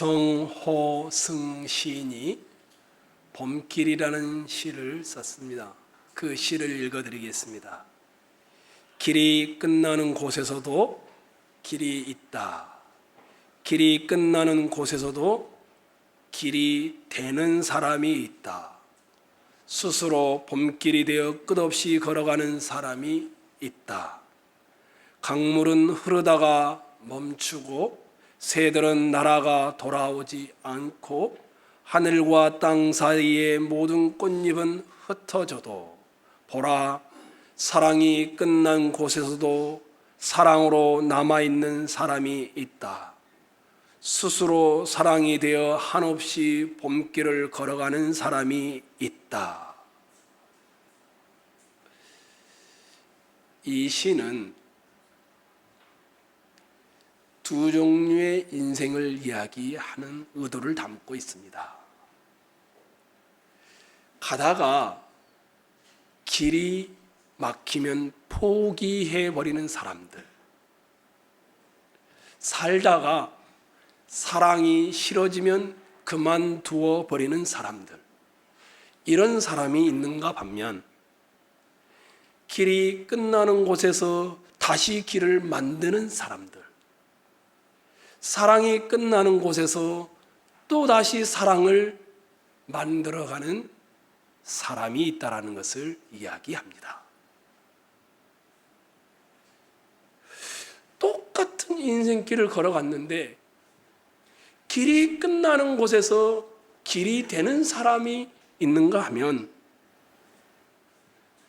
정호승 시인이 봄길이라는 시를 썼습니다. 그 시를 읽어드리겠습니다. 길이 끝나는 곳에서도 길이 있다. 길이 끝나는 곳에서도 길이 되는 사람이 있다. 스스로 봄길이 되어 끝없이 걸어가는 사람이 있다. 강물은 흐르다가 멈추고 새들은 날아가 돌아오지 않고 하늘과 땅 사이의 모든 꽃잎은 흩어져도 보라, 사랑이 끝난 곳에서도 사랑으로 남아있는 사람이 있다. 스스로 사랑이 되어 한없이 봄길을 걸어가는 사람이 있다. 이 시는 두 종류의 인생을 이야기하는 의도를 담고 있습니다. 가다가 길이 막히면 포기해버리는 사람들, 살다가 사랑이 싫어지면 그만두어 버리는 사람들, 이런 사람이 있는가 반면 길이 끝나는 곳에서 다시 길을 만드는 사람들, 사랑이 끝나는 곳에서 또 다시 사랑을 만들어가는 사람이 있다라는 것을 이야기합니다. 똑같은 인생길을 걸어갔는데 길이 끝나는 곳에서 길이 되는 사람이 있는가 하면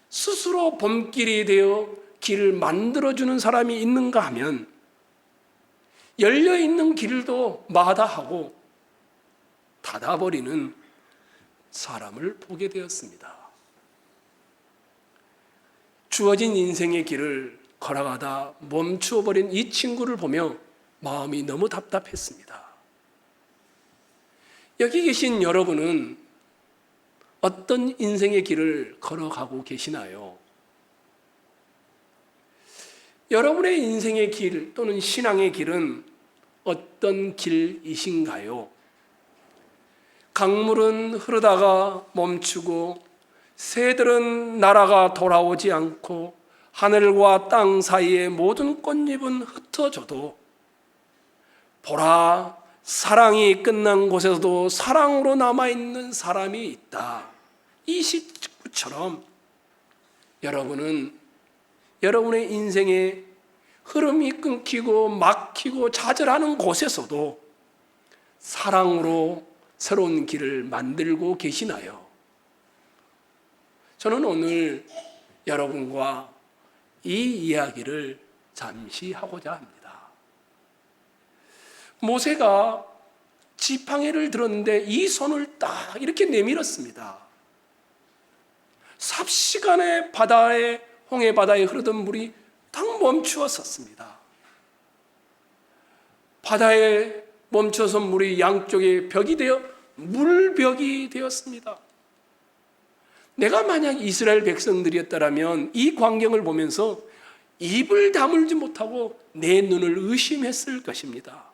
스스로 봄길이 되어 길을 만들어주는 사람이 있는가 하면 열려있는 길도 마다하고 닫아버리는 사람을 보게 되었습니다. 주어진 인생의 길을 걸어가다 멈추어버린 이 친구를 보며 마음이 너무 답답했습니다. 여기 계신 여러분은 어떤 인생의 길을 걸어가고 계시나요? 여러분의 인생의 길 또는 신앙의 길은 어떤 길이신가요? 강물은 흐르다가 멈추고 새들은 날아가 돌아오지 않고 하늘과 땅 사이의 모든 꽃잎은 흩어져도 보라, 사랑이 끝난 곳에서도 사랑으로 남아있는 사람이 있다. 이 시처럼 여러분은 여러분의 인생의 흐름이 끊기고 막히고 좌절하는 곳에서도 사랑으로 새로운 길을 만들고 계시나요? 저는 오늘 여러분과 이 이야기를 잠시 하고자 합니다. 모세가 지팡이를 들었는데 이 손을 딱 이렇게 내밀었습니다. 삽시간에 홍해 바다에 흐르던 물이 딱 멈추었었습니다. 바다에 멈춰선 물이 양쪽에 벽이 되어 물벽이 되었습니다. 내가 만약 이스라엘 백성들이었다면 이 광경을 보면서 입을 다물지 못하고 내 눈을 의심했을 것입니다.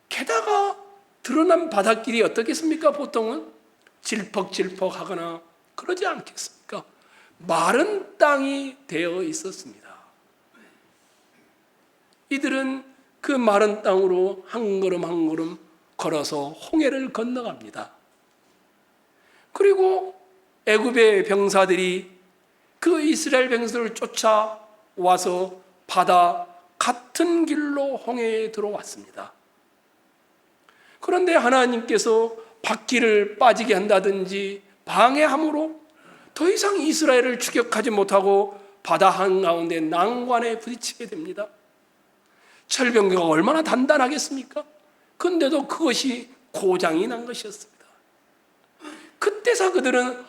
게다가 드러난 바닷길이 어떻겠습니까? 보통은 질퍽질퍽하거나 그러지 않겠습니까? 마른 땅이 되어 있었습니다. 이들은 그 마른 땅으로 한 걸음 한 걸음 걸어서 홍해를 건너갑니다. 그리고 애굽의 병사들이 그 이스라엘 병사들을 쫓아와서 바다 같은 길로 홍해에 들어왔습니다. 그런데 하나님께서 바퀴를 빠지게 한다든지 방해함으로 더 이상 이스라엘을 추격하지 못하고 바다 한가운데 난관에 부딪히게 됩니다. 철병거가 얼마나 단단하겠습니까? 그런데도 그것이 고장이 난 것이었습니다. 그때서 그들은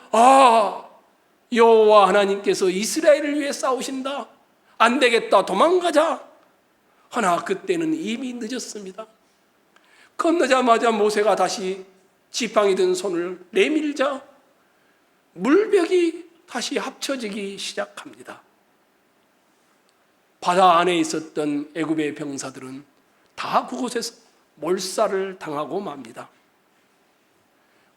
여호와 하나님께서 이스라엘을 위해 싸우신다. 안 되겠다. 도망가자. 하나 그때는 이미 늦었습니다. 건너자마자 모세가 다시 지팡이 든 손을 내밀자 물벽이 다시 합쳐지기 시작합니다. 바다 안에 있었던 애굽의 병사들은 다 그곳에서 몰살을 당하고 맙니다.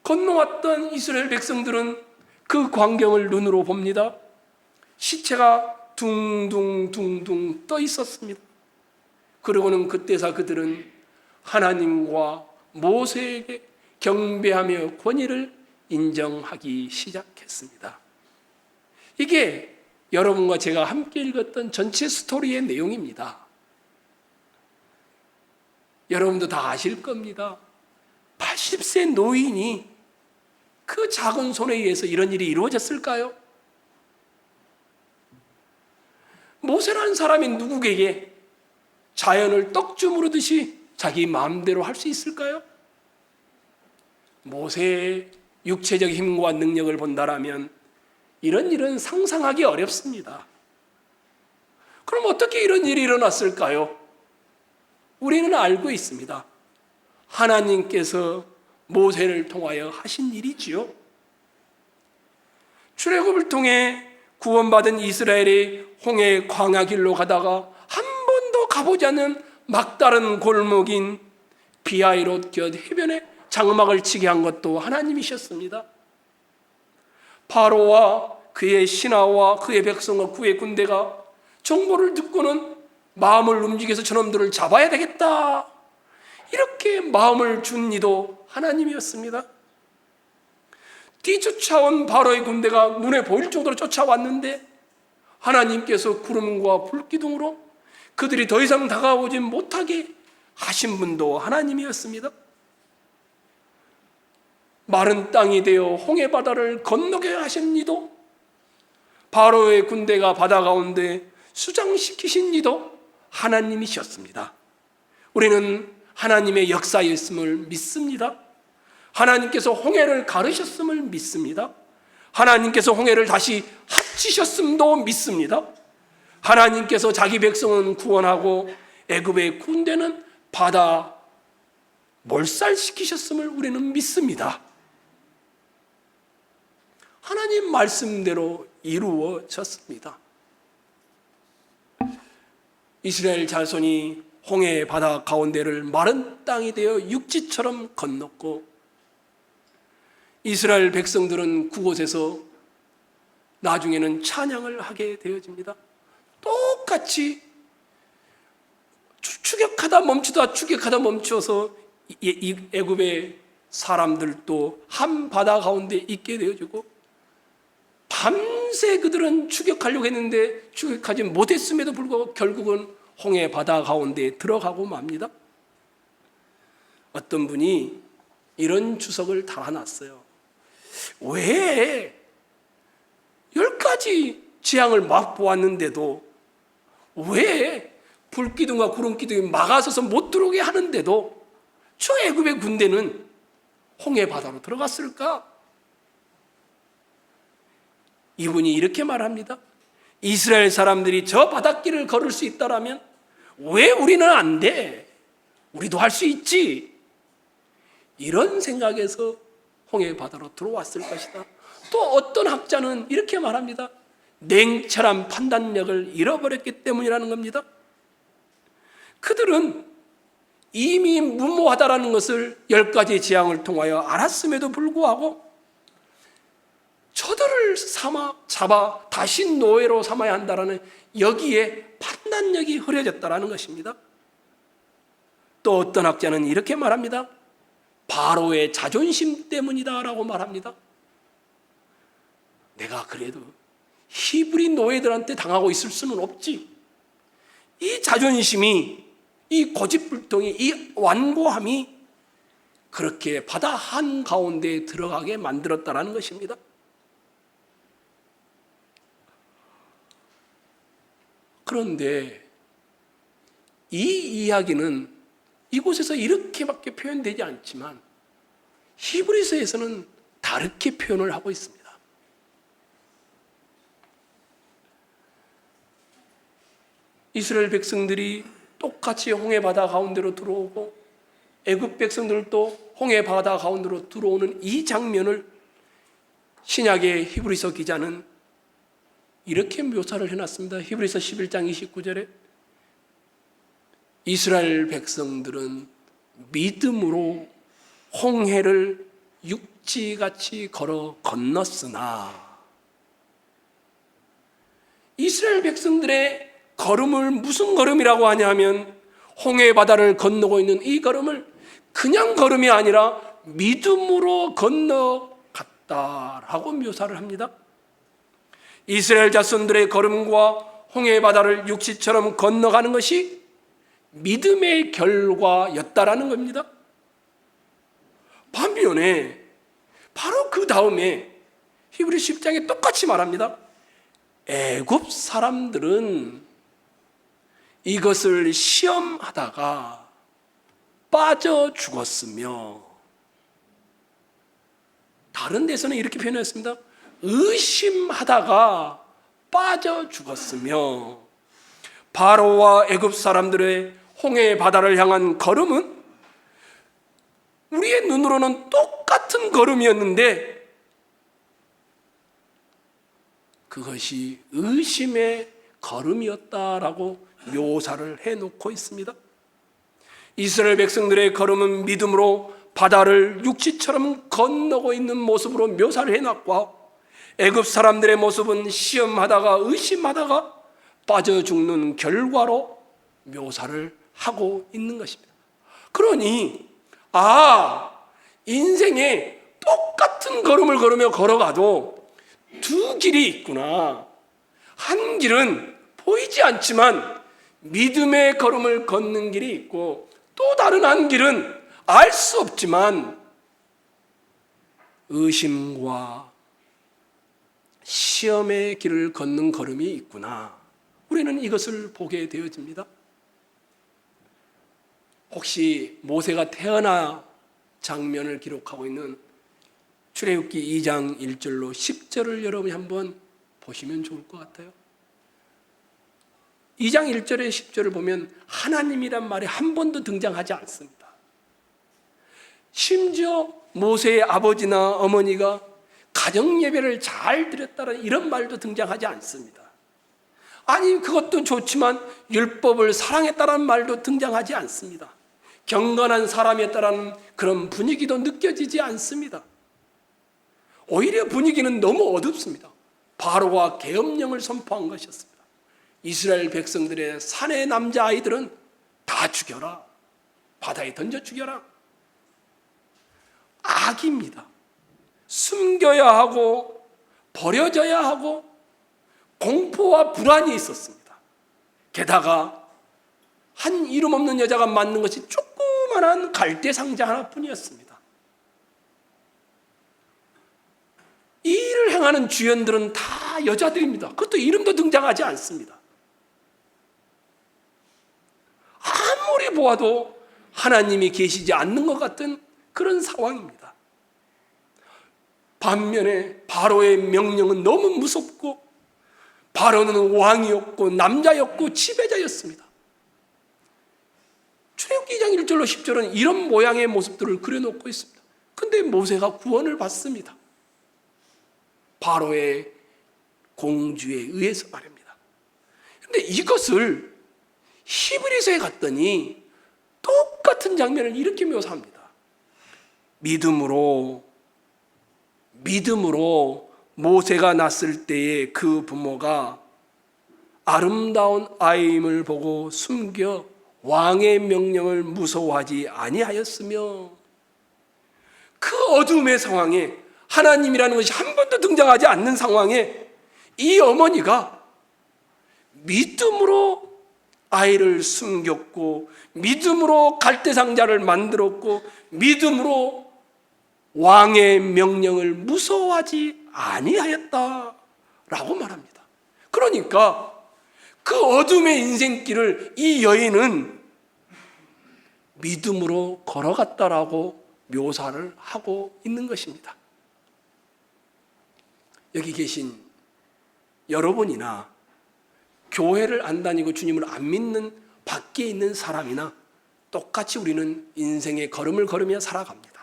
건너왔던 이스라엘 백성들은 그 광경을 눈으로 봅니다. 시체가 둥둥둥둥 떠 있었습니다. 그러고는 그때서 그들은 하나님과 모세에게 경배하며 권위를 인정하기 시작했습니다. 이게 여러분과 제가 함께 읽었던 전체 스토리의 내용입니다. 여러분도 다 아실 겁니다. 80세 노인이 그 작은 손에 의해서 이런 일이 이루어졌을까요? 모세라는 사람이 누구에게 자연을 떡 주무르듯이 자기 마음대로 할 수 있을까요? 모세의 육체적 힘과 능력을 본다라면 이런 일은 상상하기 어렵습니다. 그럼 어떻게 이런 일이 일어났을까요? 우리는 알고 있습니다. 하나님께서 모세를 통하여 하신 일이지요. 출애굽을 통해 구원받은 이스라엘이 홍해 광야 길로 가다가 한 번도 가보지 않은 막다른 골목인 비하이롯 곁 해변에 장막을 치게 한 것도 하나님이셨습니다. 바로와 그의 신하와 그의 백성과 그의 군대가 정보를 듣고는 마음을 움직여서 저놈들을 잡아야 되겠다, 이렇게 마음을 준 이도 하나님이었습니다. 뒤쫓아온 바로의 군대가 눈에 보일 정도로 쫓아왔는데 하나님께서 구름과 불기둥으로 그들이 더 이상 다가오지 못하게 하신 분도 하나님이었습니다. 마른 땅이 되어 홍해 바다를 건너게 하신 이도, 바로의 군대가 바다 가운데 수장시키신 이도 하나님이셨습니다. 우리는 하나님의 역사였음을 믿습니다. 하나님께서 홍해를 가르셨음을 믿습니다. 하나님께서 홍해를 다시 합치셨음도 믿습니다. 하나님께서 자기 백성은 구원하고 애굽의 군대는 바다 몰살시키셨음을 우리는 믿습니다. 하나님 말씀대로 이루어졌습니다. 이스라엘 자손이 홍해 바다 가운데를 마른 땅이 되어 육지처럼 건넜고, 이스라엘 백성들은 그곳에서 나중에는 찬양을 하게 되어집니다. 똑같이 추격하다 멈추다 추격하다 멈춰서 애굽의 사람들도 한 바다 가운데 있게 되어지고, 밤새 그들은 추격하려고 했는데 추격하지 못했음에도 불구하고 결국은 홍해 바다 가운데 들어가고 맙니다. 어떤 분이 이런 주석을 달아놨어요. 왜 10가지 재앙을 맛보았는데도, 왜 불기둥과 구름기둥이 막아서서 못 들어오게 하는데도 저 애굽의 군대는 홍해 바다로 들어갔을까? 이분이 이렇게 말합니다. 이스라엘 사람들이 저 바닷길을 걸을 수 있다라면 왜 우리는 안 돼? 우리도 할 수 있지. 이런 생각에서 홍해 바다로 들어왔을 것이다. 또 어떤 학자는 이렇게 말합니다. 냉철한 판단력을 잃어버렸기 때문이라는 겁니다. 그들은 이미 무모하다라는 것을 10가지 재앙을 통하여 알았음에도 불구하고 저들을 잡아 다시 노예로 삼아야 한다라는 여기에 판단력이 흐려졌다라는 것입니다. 또 어떤 학자는 이렇게 말합니다. 바로의 자존심 때문이다라고 말합니다. 내가 그래도 히브리 노예들한테 당하고 있을 수는 없지. 이 자존심이, 이 고집불통이, 이 완고함이 그렇게 바다 한가운데에 들어가게 만들었다라는 것입니다. 그런데 이 이야기는 이곳에서 이렇게밖에 표현되지 않지만 히브리서에서는 다르게 표현을 하고 있습니다. 이스라엘 백성들이 똑같이 홍해 바다 가운데로 들어오고 애굽 백성들도 홍해 바다 가운데로 들어오는 이 장면을 신약의 히브리서 기자는 이렇게 묘사를 해놨습니다. 히브리서 11장 29절에 이스라엘 백성들은 믿음으로 홍해를 육지같이 걸어 건넜으나, 이스라엘 백성들의 걸음을 무슨 걸음이라고 하냐면 홍해 바다를 건너고 있는 이 걸음을 그냥 걸음이 아니라 믿음으로 건너갔다라고 묘사를 합니다. 이스라엘 자손들의 걸음과 홍해 바다를 육지처럼 건너가는 것이 믿음의 결과였다라는 겁니다. 반면에 바로 그 다음에 히브리 10장에 똑같이 말합니다. 애굽 사람들은 이것을 시험하다가 빠져 죽었으며, 다른 데서는 이렇게 표현했습니다. 의심하다가 빠져 죽었으며, 바로와 애굽 사람들의 홍해 바다를 향한 걸음은 우리의 눈으로는 똑같은 걸음이었는데 그것이 의심의 걸음이었다라고 묘사를 해놓고 있습니다. 이스라엘 백성들의 걸음은 믿음으로 바다를 육지처럼 건너고 있는 모습으로 묘사를 해놨고, 애굽 사람들의 모습은 시험하다가 의심하다가 빠져 죽는 결과로 묘사를 하고 있는 것입니다. 그러니 인생에 똑같은 걸음을 걸으며 걸어가도 두 길이 있구나. 한 길은 보이지 않지만 믿음의 걸음을 걷는 길이 있고, 또 다른 한 길은 알 수 없지만 의심과 시험의 길을 걷는 걸음이 있구나. 우리는 이것을 보게 되어집니다. 혹시 모세가 태어나 장면을 기록하고 있는 출애굽기 2장 1절로 10절을 여러분이 한번 보시면 좋을 것 같아요. 2장 1절에 10절을 보면 하나님이란 말이 한 번도 등장하지 않습니다. 심지어 모세의 아버지나 어머니가 가정예배를 잘 드렸다는 이런 말도 등장하지 않습니다. 아니, 그것도 좋지만 율법을 사랑했다는 말도 등장하지 않습니다. 경건한 사람이었다는 그런 분위기도 느껴지지 않습니다. 오히려 분위기는 너무 어둡습니다. 바로가 계엄령을 선포한 것이었습니다. 이스라엘 백성들의 사내 남자아이들은 다 죽여라, 바다에 던져 죽여라. 악입니다. 숨겨야 하고 버려져야 하고 공포와 불안이 있었습니다. 게다가 한 이름 없는 여자가 맞는 것이 조그만한 갈대 상자 하나뿐이었습니다. 이 일을 행하는 주연들은 다 여자들입니다. 그것도 이름도 등장하지 않습니다. 아무리 보아도 하나님이 계시지 않는 것 같은 그런 상황입니다. 반면에 바로의 명령은 너무 무섭고, 바로는 왕이었고 남자였고 지배자였습니다. 출애굽기 2장 1절로 10절은 이런 모양의 모습들을 그려놓고 있습니다. 근데 모세가 구원을 받습니다. 바로의 공주에 의해서 말입니다. 근데 이것을 히브리서에 갔더니 똑같은 장면을 이렇게 묘사합니다. 믿음으로 모세가 낳았을 때에 그 부모가 아름다운 아이임을 보고 숨겨 왕의 명령을 무서워하지 아니하였으며, 그 어둠의 상황에 하나님이라는 것이 한 번도 등장하지 않는 상황에 이 어머니가 믿음으로 아이를 숨겼고, 믿음으로 갈대상자를 만들었고, 믿음으로 왕의 명령을 무서워하지 아니하였다라고 말합니다. 그러니까 그 어둠의 인생길을 이 여인은 믿음으로 걸어갔다라고 묘사를 하고 있는 것입니다. 여기 계신 여러분이나 교회를 안 다니고 주님을 안 믿는 밖에 있는 사람이나 똑같이 우리는 인생의 걸음을 걸으며 살아갑니다.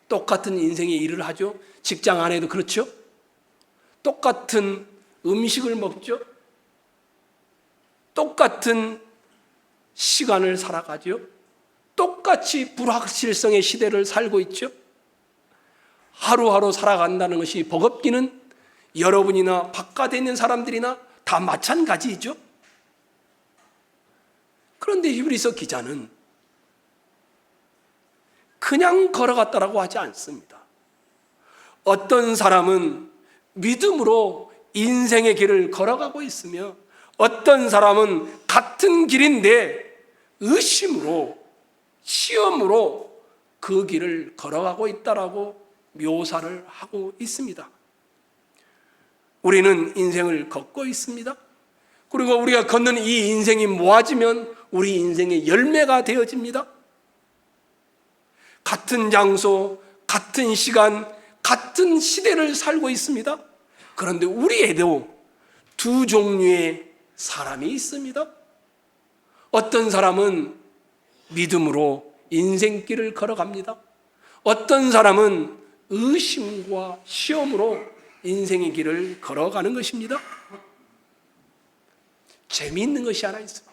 똑같은 인생의 일을 하죠. 직장 안에도 그렇죠. 똑같은 음식을 먹죠. 똑같은 시간을 살아가죠. 똑같이 불확실성의 시대를 살고 있죠. 하루하루 살아간다는 것이 버겁기는 여러분이나 바깥에 있는 사람들이나 다 마찬가지이죠. 그런데 히브리서 기자는 그냥 걸어갔다라고 하지 않습니다. 어떤 사람은 믿음으로 인생의 길을 걸어가고 있으며 어떤 사람은 같은 길인데 의심으로, 시험으로 그 길을 걸어가고 있다라고 묘사를 하고 있습니다. 우리는 인생을 걷고 있습니다. 그리고 우리가 걷는 이 인생이 모아지면 우리 인생의 열매가 되어집니다. 같은 장소, 같은 시간, 같은 시대를 살고 있습니다. 그런데 우리에도 두 종류의 사람이 있습니다. 어떤 사람은 믿음으로 인생길을 걸어갑니다. 어떤 사람은 의심과 시험으로 인생의 길을 걸어가는 것입니다. 재미있는 것이 하나 있습니다.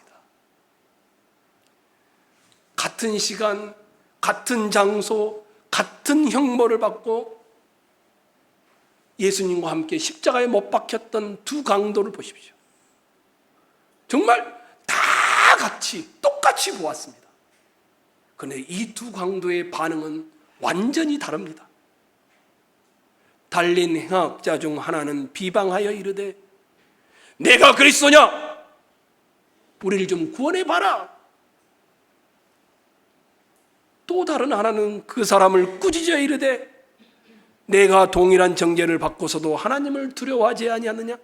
같은 시간, 같은 장소, 같은 형벌을 받고 예수님과 함께 십자가에 못 박혔던 두 강도를 보십시오. 정말 다 같이 똑같이 보았습니다. 그런데 이 두 강도의 반응은 완전히 다릅니다. 달린 행악자 중 하나는 비방하여 이르되 내가 그리스도냐? 우리를 좀 구원해봐라. 또 다른 하나는 그 사람을 꾸짖어 이르되 내가 동일한 정죄를 받고서도 하나님을 두려워하지 아니하느냐?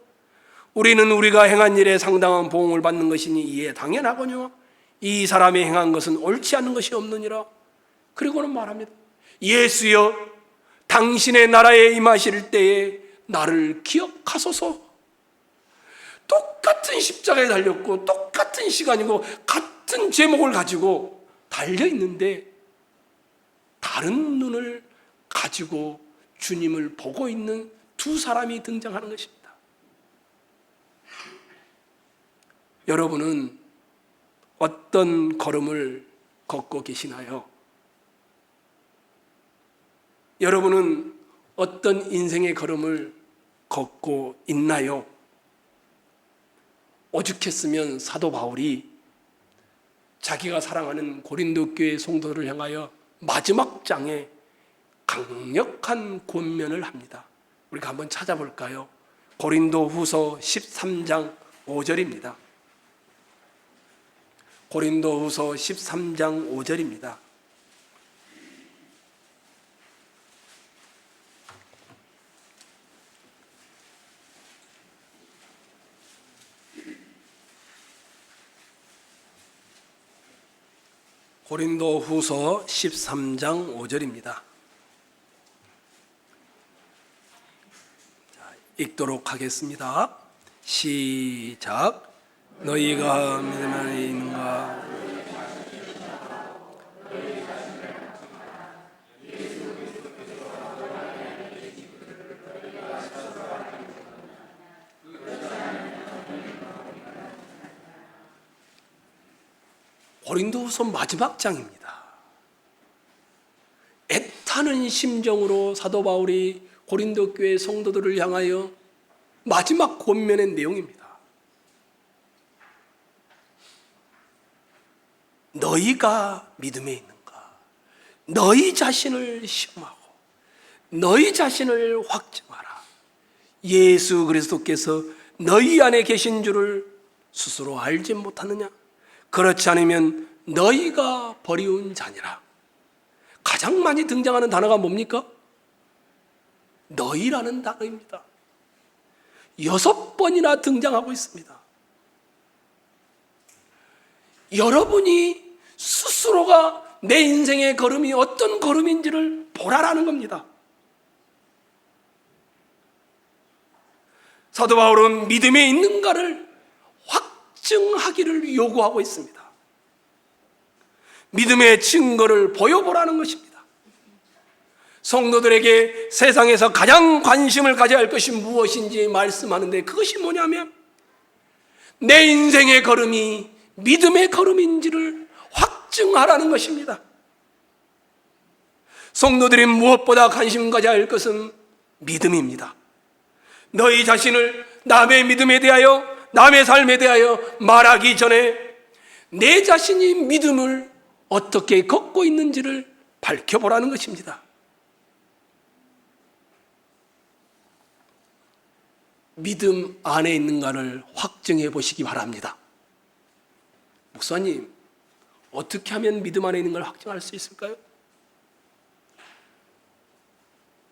우리는 우리가 행한 일에 상당한 보응을 받는 것이니 이에 당연하거니와 이 사람이 행한 것은 옳지 않은 것이 없느니라. 그리고는 말합니다. 예수여, 당신의 나라에 임하실 때에 나를 기억하소서. 똑같은 십자가에 달렸고 똑같은 시간이고 같은 제목을 가지고 달려있는데 다른 눈을 가지고 주님을 보고 있는 두 사람이 등장하는 것입니다. 여러분은 어떤 걸음을 걷고 계시나요? 여러분은 어떤 인생의 걸음을 걷고 있나요? 오죽했으면 사도 바울이 자기가 사랑하는 고린도 교회 성도들을 향하여 마지막 장에 강력한 권면을 합니다. 우리가 한번 찾아볼까요? 고린도 후서 13장 5절입니다. 고린도 후서 13장 5절입니다. 고린도 후서 13장 5절입니다. 읽도록 하겠습니다. 시작. 너희가 믿음 안에 있는가? 고린도후서 마지막 장입니다. 애타는 심정으로 사도 바울이 고린도 교회 성도들을 향하여 마지막 권면의 내용입니다. 너희가 믿음에 있는가? 너희 자신을 시험하고 너희 자신을 확증하라. 예수 그리스도께서 너희 안에 계신 줄을 스스로 알지 못하느냐? 그렇지 않으면 너희가 버리운 자니라. 가장 많이 등장하는 단어가 뭡니까? 너희라는 단어입니다. 6번이나 등장하고 있습니다. 여러분이 스스로가 내 인생의 걸음이 어떤 걸음인지를 보라라는 겁니다. 사도 바울은 믿음에 있는가를 확증하기를 요구하고 있습니다. 믿음의 증거를 보여보라는 것입니다. 성도들에게 세상에서 가장 관심을 가져야 할 것이 무엇인지 말씀하는데 그것이 뭐냐면 내 인생의 걸음이 믿음의 걸음인지를 확증하라는 것입니다. 성도들이 무엇보다 관심 가져야 할 것은 믿음입니다. 너희 자신을 남의 믿음에 대하여, 남의 삶에 대하여 말하기 전에 내 자신이 믿음을 어떻게 걷고 있는지를 밝혀보라는 것입니다. 믿음 안에 있는가를 확증해 보시기 바랍니다. 목사님, 어떻게 하면 믿음 안에 있는 걸 확증할 수 있을까요?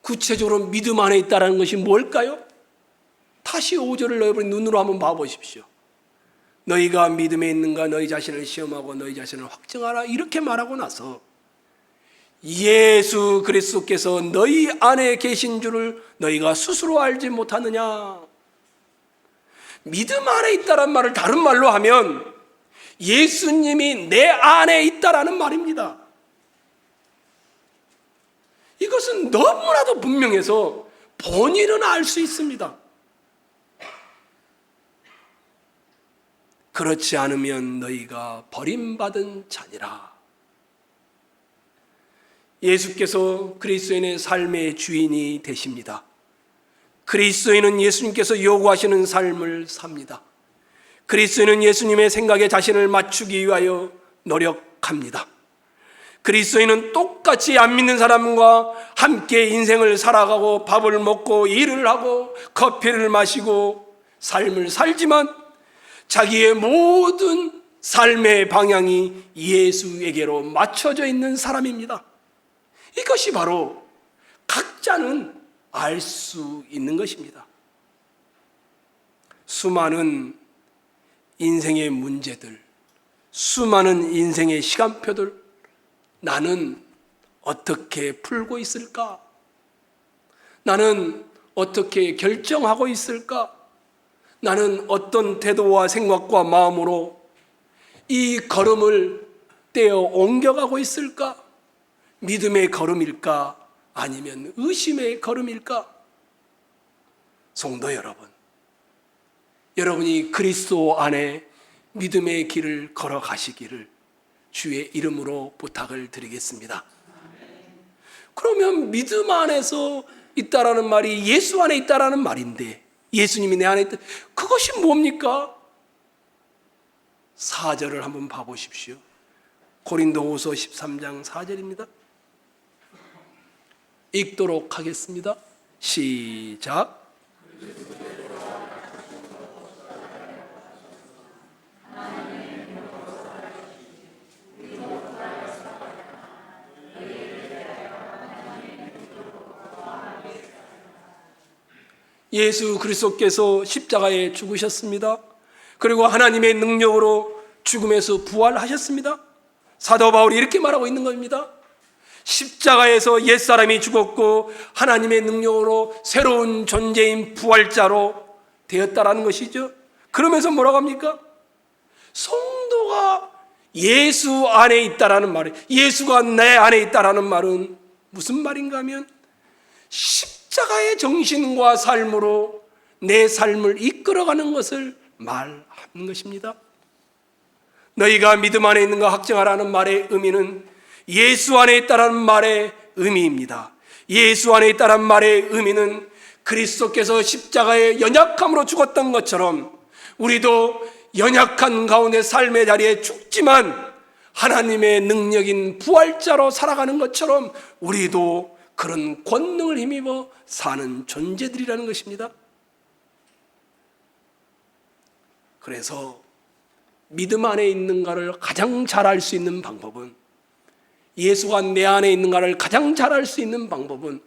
구체적으로 믿음 안에 있다는 것이 뭘까요? 다시 5절을 여러분 눈으로 한번 봐보십시오. 너희가 믿음에 있는가 너희 자신을 시험하고 너희 자신을 확증하라, 이렇게 말하고 나서 예수 그리스도께서 너희 안에 계신 줄을 너희가 스스로 알지 못하느냐. 믿음 안에 있다란 말을 다른 말로 하면 예수님이 내 안에 있다라는 말입니다. 이것은 너무나도 분명해서 본인은 알 수 있습니다. 그렇지 않으면 너희가 버림받은 자니라. 예수께서 그리스도인의 삶의 주인이 되십니다. 그리스도인은 예수님께서 요구하시는 삶을 삽니다. 그리스도인은 예수님의 생각에 자신을 맞추기 위하여 노력합니다. 그리스도인은 똑같이 안 믿는 사람과 함께 인생을 살아가고 밥을 먹고 일을 하고 커피를 마시고 삶을 살지만 자기의 모든 삶의 방향이 예수에게로 맞춰져 있는 사람입니다. 이것이 바로 각자는 알 수 있는 것입니다. 수많은 인생의 문제들, 수많은 인생의 시간표들, 나는 어떻게 풀고 있을까? 나는 어떻게 결정하고 있을까? 나는 어떤 태도와 생각과 마음으로 이 걸음을 떼어 옮겨가고 있을까? 믿음의 걸음일까? 아니면 의심의 걸음일까? 성도 여러분, 여러분이 그리스도 안에 믿음의 길을 걸어가시기를 주의 이름으로 부탁을 드리겠습니다. 그러면 믿음 안에서 있다라는 말이 예수 안에 있다라는 말인데, 예수님이 내 안에 있다, 그것이 뭡니까? 4절을 한번 봐보십시오. 고린도후서 13장 4절입니다. 읽도록 하겠습니다. 시작. 예수 그리스도께서 십자가에 죽으셨습니다. 그리고 하나님의 능력으로 죽음에서 부활하셨습니다. 사도 바울이 이렇게 말하고 있는 겁니다. 십자가에서 옛사람이 죽었고 하나님의 능력으로 새로운 존재인 부활자로 되었다라는 것이죠. 그러면서 뭐라고 합니까? 성도가 예수 안에 있다라는 말이, 예수가 내 안에 있다라는 말은 무슨 말인가 하면 십자가의 정신과 삶으로 내 삶을 이끌어가는 것을 말하는 것입니다. 너희가 믿음 안에 있는가 확증하라는 말의 의미는 예수 안에 있다라는 말의 의미입니다. 예수 안에 있다라는 말의 의미는 그리스도께서 십자가의 연약함으로 죽었던 것처럼 우리도 연약한 가운데 삶의 자리에 죽지만 하나님의 능력인 부활자로 살아가는 것처럼 우리도 그런 권능을 힘입어 사는 존재들이라는 것입니다. 그래서 믿음 안에 있는가를 가장 잘 알 수 있는 방법은, 예수가 내 안에 있는가를 가장 잘 알 수 있는 방법은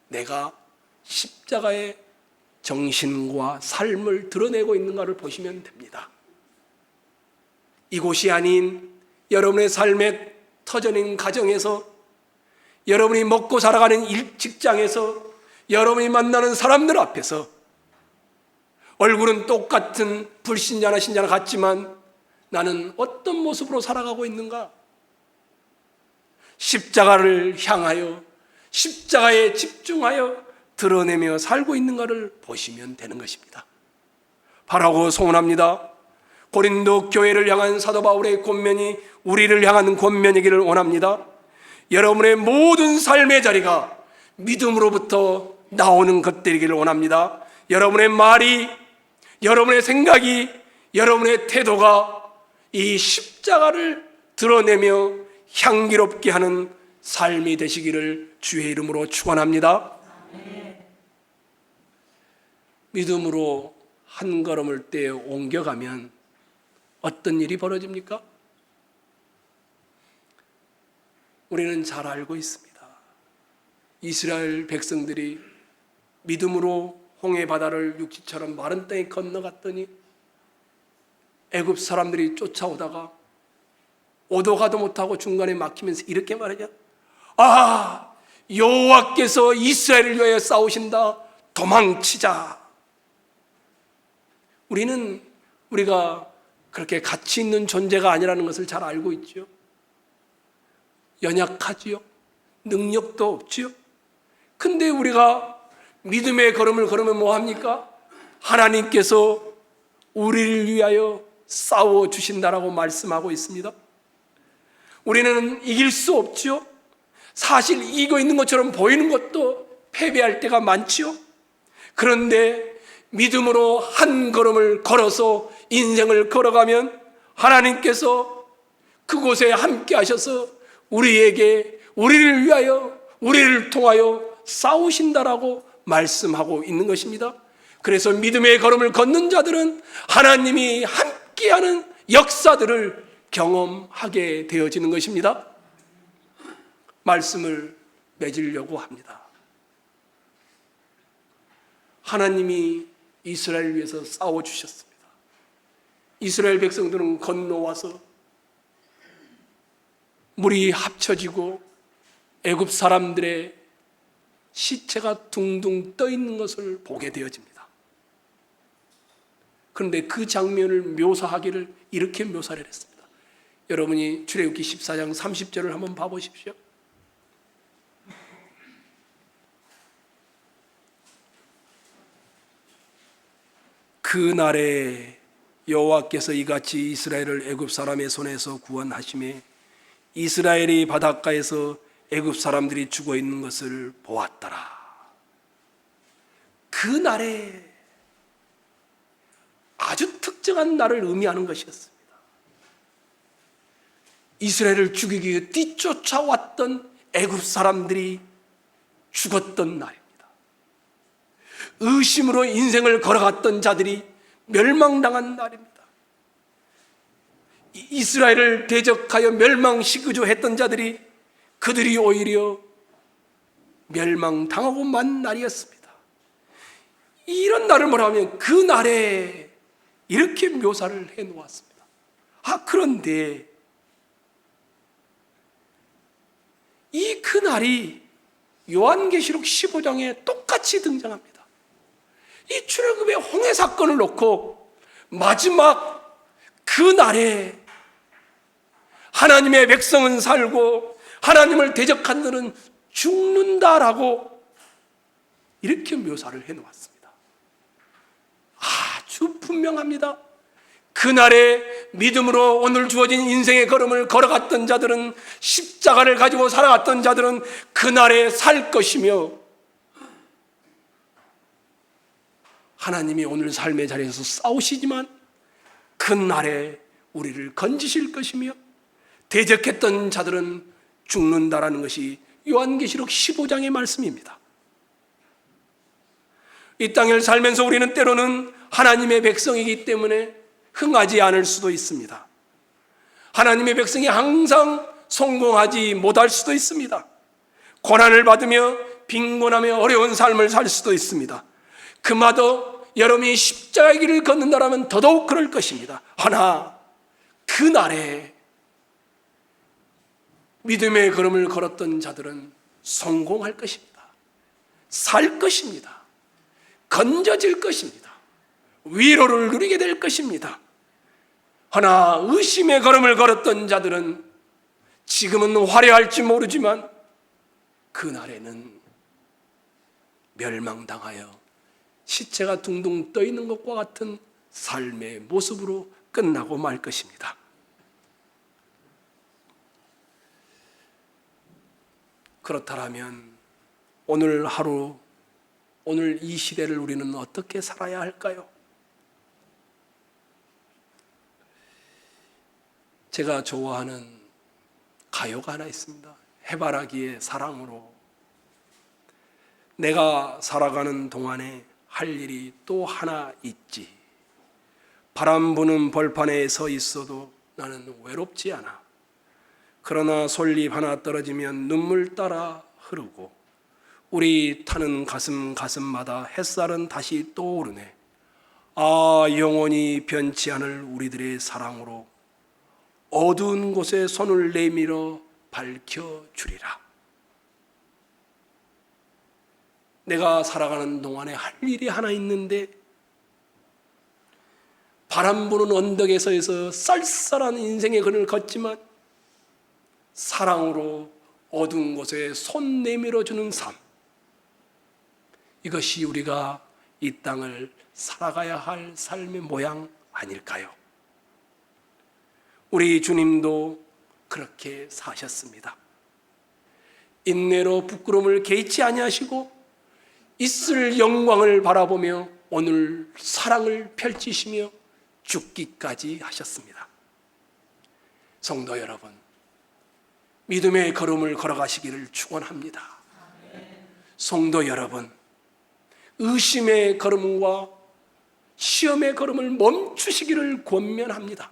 내가 십자가의 정신과 삶을 드러내고 있는가를 보시면 됩니다. 이곳이 아닌 여러분의 삶의 터전인 가정에서, 여러분이 먹고 살아가는 직장에서, 여러분이 만나는 사람들 앞에서 얼굴은 똑같은 불신자나 신자나 같지만 나는 어떤 모습으로 살아가고 있는가? 십자가를 향하여, 십자가에 집중하여 드러내며 살고 있는가를 보시면 되는 것입니다. 바라고 소원합니다. 고린도 교회를 향한 사도 바울의 권면이 우리를 향한 권면이기를 원합니다. 여러분의 모든 삶의 자리가 믿음으로부터 나오는 것들이기를 원합니다. 여러분의 말이, 여러분의 생각이, 여러분의 태도가 이 십자가를 드러내며 향기롭게 하는 삶이 되시기를 주의 이름으로 축원합니다. 믿음으로 한 걸음을 떼어 옮겨가면 어떤 일이 벌어집니까? 우리는 잘 알고 있습니다. 이스라엘 백성들이 믿음으로 홍해 바다를 육지처럼 마른 땅에 건너갔더니 애굽 사람들이 쫓아오다가 오도 가도 못하고 중간에 막히면서 이렇게 말하죠. 아, 여호와께서 이스라엘을 위하여 싸우신다. 도망치자. 우리가 그렇게 가치 있는 존재가 아니라는 것을 잘 알고 있죠. 연약하지요. 능력도 없지요. 근데 우리가 믿음의 걸음을 걸으면 뭐합니까? 하나님께서 우리를 위하여 싸워 주신다라고 말씀하고 있습니다. 우리는 이길 수 없지요. 사실 이기고 있는 것처럼 보이는 것도 패배할 때가 많지요. 그런데 믿음으로 한 걸음을 걸어서 인생을 걸어가면 하나님께서 그곳에 함께 하셔서 우리를 위하여, 우리를 통하여 싸우신다라고 말씀하고 있는 것입니다. 그래서 믿음의 걸음을 걷는 자들은 하나님이 함께하는 역사들을 경험하게 되어지는 것입니다. 말씀을 맺으려고 합니다. 하나님이 이스라엘을 위해서 싸워주셨습니다. 이스라엘 백성들은 건너와서 물이 합쳐지고 애굽 사람들의 시체가 둥둥 떠 있는 것을 보게 되어집니다. 그런데 그 장면을 묘사하기를 이렇게 묘사를 했습니다. 여러분이 출애굽기 14장 30절을 한번 봐보십시오. 그날에 여호와께서 이같이 이스라엘을 애굽 사람의 손에서 구원하시매 이스라엘이 바닷가에서 애굽 사람들이 죽어 있는 것을 보았더라. 그날에 아주 특정한 날을 의미하는 것이었습니다. 이스라엘을 죽이기 위해 뒤쫓아왔던 애굽 사람들이 죽었던 날입니다. 의심으로 인생을 걸어갔던 자들이 멸망당한 날입니다. 이스라엘을 대적하여 멸망시키려 했던 자들이 그들이 오히려 멸망당하고 만 날이었습니다. 이런 날을 뭐라 하면 그 날에 이렇게 묘사를 해놓았습니다. 그런데 이 그날이 요한계시록 15장에 똑같이 등장합니다. 이 출애굽의 홍해 사건을 놓고 마지막 그 날에 하나님의 백성은 살고 하나님을 대적한 자는 죽는다라고 이렇게 묘사를 해놓았습니다. 아주 분명합니다. 그날에 믿음으로 오늘 주어진 인생의 걸음을 걸어갔던 자들은, 십자가를 가지고 살아갔던 자들은 그날에 살 것이며, 하나님이 오늘 삶의 자리에서 싸우시지만 그날에 우리를 건지실 것이며, 대적했던 자들은 죽는다라는 것이 요한계시록 15장의 말씀입니다. 이 땅을 살면서 우리는 때로는 하나님의 백성이기 때문에 흥하지 않을 수도 있습니다. 하나님의 백성이 항상 성공하지 못할 수도 있습니다. 고난을 받으며 빈곤하며 어려운 삶을 살 수도 있습니다. 그마저 여러분이 십자가의 길을 걷는다라면 더더욱 그럴 것입니다. 하나, 그날에 믿음의 걸음을 걸었던 자들은 성공할 것입니다. 살 것입니다. 건져질 것입니다. 위로를 누리게 될 것입니다. 하나, 의심의 걸음을 걸었던 자들은 지금은 화려할지 모르지만 그날에는 멸망당하여 시체가 둥둥 떠 있는 것과 같은 삶의 모습으로 끝나고 말 것입니다. 그렇다면 오늘 하루, 오늘 이 시대를 우리는 어떻게 살아야 할까요? 제가 좋아하는 가요가 하나 있습니다. 해바라기의 사랑으로. 내가 살아가는 동안에 할 일이 또 하나 있지. 바람 부는 벌판에 서 있어도 나는 외롭지 않아. 그러나 솔잎 하나 떨어지면 눈물 따라 흐르고 우리 타는 가슴마다 햇살은 다시 떠오르네. 아, 영원히 변치 않을 우리들의 사랑으로 어두운 곳에 손을 내밀어 밝혀주리라. 내가 살아가는 동안에 할 일이 하나 있는데 바람 부는 언덕에 서서 쌀쌀한 인생의 그늘을 걷지만 사랑으로 어두운 곳에 손 내밀어 주는 삶, 이것이 우리가 이 땅을 살아가야 할 삶의 모양 아닐까요? 우리 주님도 그렇게 사셨습니다. 인내로 부끄러움을 개의치 아니하시고 있을 영광을 바라보며 오늘 사랑을 펼치시며 죽기까지 하셨습니다. 성도 여러분, 믿음의 걸음을 걸어가시기를 축원합니다. 성도 여러분, 의심의 걸음과 시험의 걸음을 멈추시기를 권면합니다.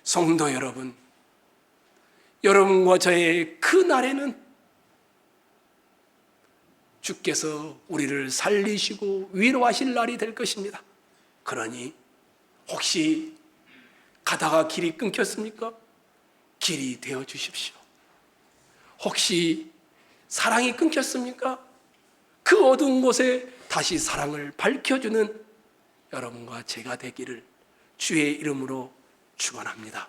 성도 여러분, 여러분과 저의 그 날에는 주께서 우리를 살리시고 위로하실 날이 될 것입니다. 그러니 혹시 가다가 길이 끊겼습니까? 길이 되어 주십시오. 혹시 사랑이 끊겼습니까? 그 어두운 곳에 다시 사랑을 밝혀주는 여러분과 제가 되기를 주의 이름으로 축원합니다.